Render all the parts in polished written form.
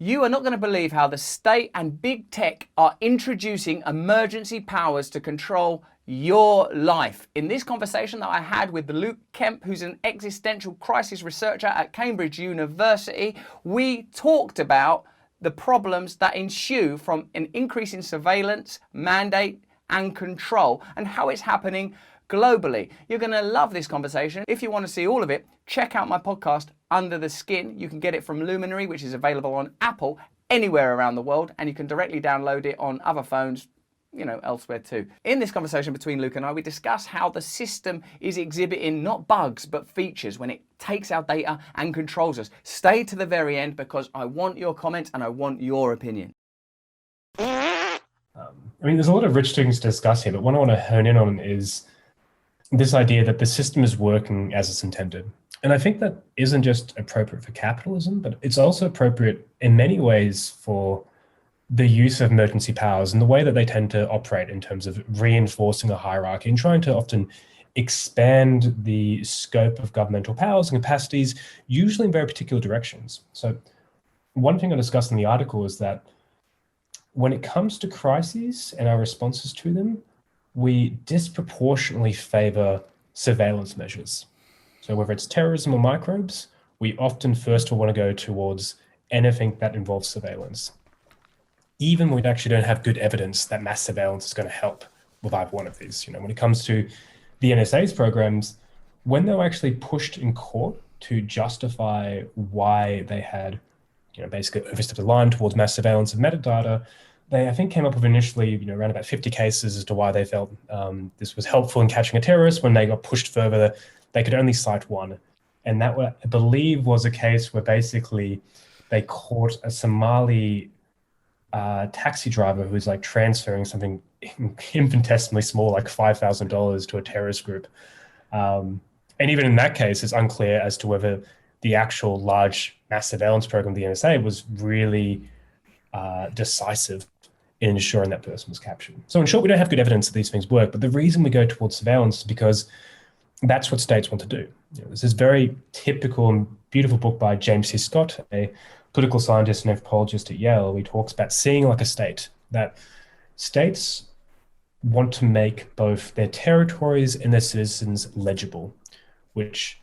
You are not going to believe how the state and big tech are introducing emergency powers to control your life. In this conversation that I had with Luke Kemp, who's an existential crisis researcher at Cambridge University, we talked about the problems that ensue from an increase in surveillance, mandate, and control, and how it's happening globally. You're going to love this conversation. If you want to see all of it, check out my podcast, Under the Skin. You can get it from Luminary, which is available on Apple, anywhere around the world, and you can directly download it on other phones, elsewhere too. In this conversation between Luke and I, we discuss how the system is exhibiting not bugs, but features when it takes our data and controls us. Stay to the very end because I want your comments and I want your opinion. There's a lot of rich things to discuss here, but what I want to hone in on is this idea that the system is working as it's intended. And I think that isn't just appropriate for capitalism, but it's also appropriate in many ways for the use of emergency powers and the way that they tend to operate in terms of reinforcing a hierarchy and trying to often expand the scope of governmental powers and capacities, usually in very particular directions. So one thing I discussed in the article is that when it comes to crises and our responses to them, we disproportionately favor surveillance measures. So whether it's terrorism or microbes, we often first will want to go towards anything that involves surveillance, even when we actually don't have good evidence that mass surveillance is going to help with either one of these. When it comes to the NSA's programs, when they were actually pushed in court to justify why they had, basically overstepped the line towards mass surveillance of metadata, they, I think, came up with initially, around about 50 cases as to why they felt this was helpful in catching a terrorist. When they got pushed further, they could only cite one. And that, I believe, was a case where basically they caught a Somali taxi driver who was transferring something infinitesimally small, like $5,000 to a terrorist group. And even in that case, it's unclear as to whether the actual large mass surveillance program of the NSA was really decisive in ensuring that person was captured. So in short, we don't have good evidence that these things work, but the reason we go towards surveillance is because that's what states want to do. There's this very typical and beautiful book by James C. Scott, a political scientist and anthropologist at Yale. He talks about seeing like a state, that states want to make both their territories and their citizens legible, which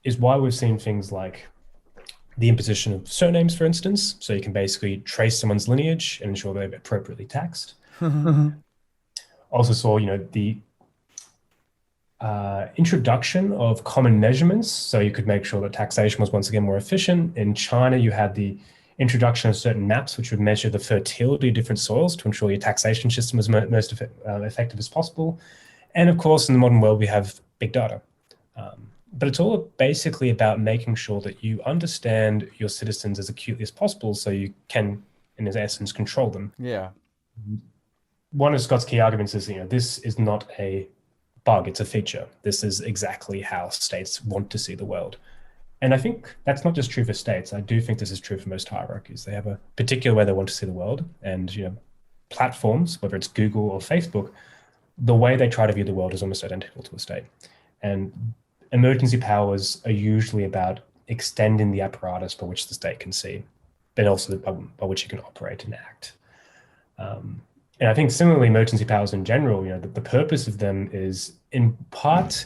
is why we've seen things like the imposition of surnames, for instance, so you can basically trace someone's lineage and ensure they're appropriately taxed. Also saw, the introduction of common measurements, so you could make sure that taxation was once again more efficient. In China, you had the introduction of certain maps which would measure the fertility of different soils to ensure your taxation system was most effective as possible. And of course, in the modern world, we have big data. But it's all basically about making sure that you understand your citizens as acutely as possible so you can, in essence, control them. Yeah. One of Scott's key arguments is, this is not a bug, it's a feature. This is exactly how states want to see the world. And I think that's not just true for states. I do think this is true for most hierarchies. They have a particular way they want to see the world. And, platforms, whether it's Google or Facebook, the way they try to view the world is almost identical to a state. And emergency powers are usually about extending the apparatus by which the state can see, but also by which it can operate and act. And I think similarly, emergency powers in general, the purpose of them is in part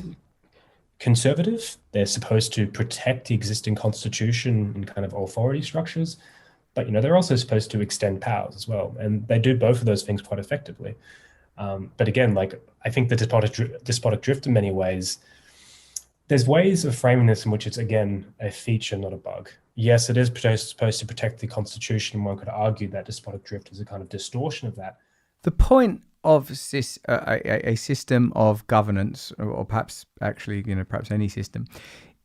conservative. They're supposed to protect the existing constitution and kind of authority structures, but they're also supposed to extend powers as well. And they do both of those things quite effectively. But again, I think the despotic drift in many ways, there's ways of framing this in which it's, again, a feature, not a bug. Yes, it is supposed to protect the constitution. One could argue that despotic drift is a kind of distortion of that. The point of a system of governance, or perhaps actually, perhaps any system,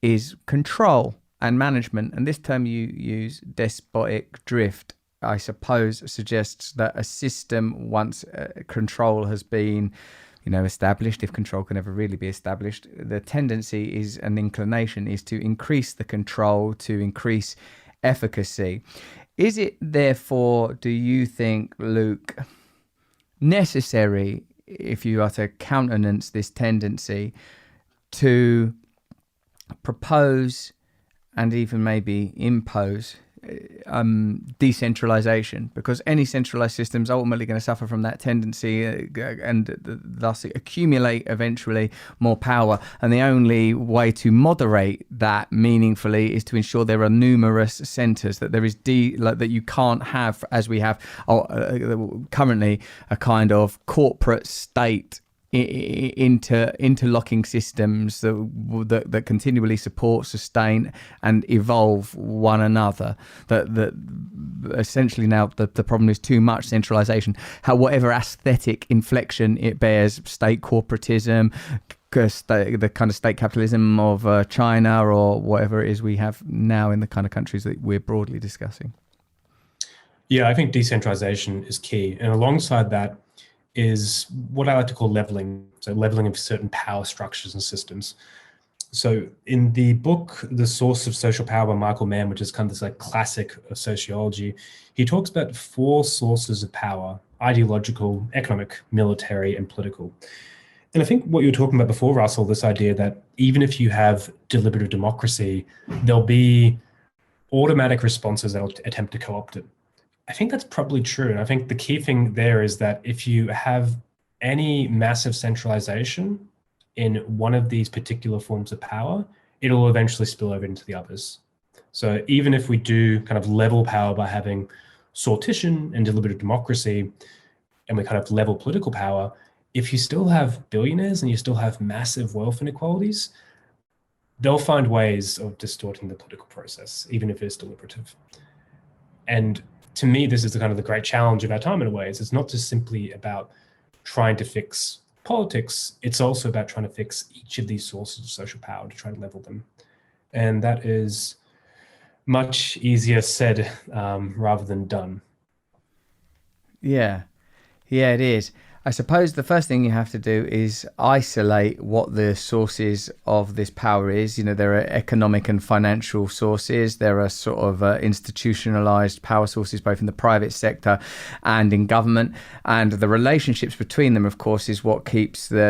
is control and management. And this term you use, despotic drift, I suppose suggests that a system, once control has been established, if control can ever really be established, the tendency is, an inclination is to increase the control, to increase efficacy. Is it therefore, do you think, Luke, necessary, if you are to countenance this tendency, to propose and even maybe impose decentralization, because any centralized system is ultimately going to suffer from that tendency and thus accumulate eventually more power. And the only way to moderate that meaningfully is to ensure there are numerous centers, that there is that you can't have, as we have currently, a kind of corporate state interlocking systems that continually support, sustain and evolve one another. That essentially now the problem is too much centralization, whatever aesthetic inflection it bears, state corporatism, the kind of state capitalism of China, or whatever it is we have now in the kind of countries that we're broadly discussing. Yeah, I think decentralization is key, and alongside that is what I like to call leveling. So leveling of certain power structures and systems. So in the book, The Source of Social Power by Michael Mann, which is kind of this like classic of sociology, he talks about 4 sources of power: ideological, economic, military, and political. And I think what you were talking about before, Russell, this idea that even if you have deliberative democracy, there'll be automatic responses that will attempt to co-opt it. I think that's probably true. And I think the key thing there is that if you have any massive centralization in one of these particular forms of power, it'll eventually spill over into the others. So even if we do kind of level power by having sortition and deliberative democracy, and we kind of level political power, if you still have billionaires and you still have massive wealth inequalities, they'll find ways of distorting the political process, even if it's deliberative. And to me, this is the kind of the great challenge of our time in a way. It's not just simply about trying to fix politics. It's also about trying to fix each of these sources of social power to try to level them. And that is much easier said rather than done. Yeah, it is. I suppose the first thing you have to do is isolate what the sources of this power is. You know, there are economic and financial sources. There are sort of institutionalized power sources, both in the private sector and in government. And the relationships between them, of course, is what keeps the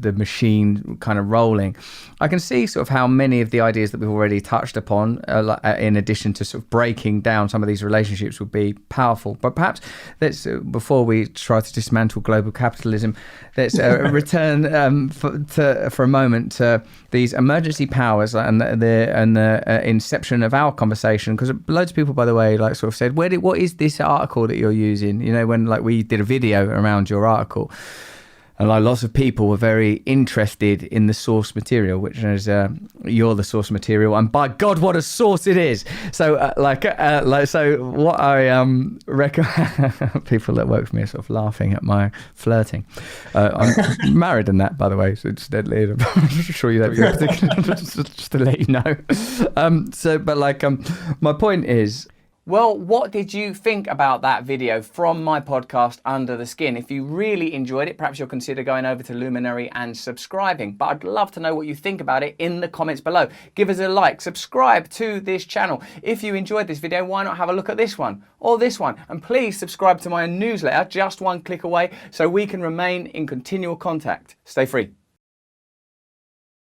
machine kind of rolling. I can see sort of how many of the ideas that we've already touched upon, in addition to sort of breaking down some of these relationships, would be powerful. But perhaps let's, before we try to dismantle global capitalism, let's return for a moment to these emergency powers and the inception of our conversation. Because loads of people, by the way, like sort of said, what is this article that you're using? You know, when like we did a video around your article. And like lots of people were very interested in the source material, which is you're the source material, and by God, what a source it is! So, so what I recommend, people that work for me are sort of laughing at my flirting. I'm married in that, by the way, so incidentally, I'm sure you don't. Just to let you know. My point is. Well, what did you think about that video from my podcast, Under the Skin? If you really enjoyed it, perhaps you'll consider going over to Luminary and subscribing. But I'd love to know what you think about it in the comments below. Give us a like, subscribe to this channel. If you enjoyed this video, why not have a look at this one or this one? And please subscribe to my newsletter, just one click away, so we can remain in continual contact. Stay free.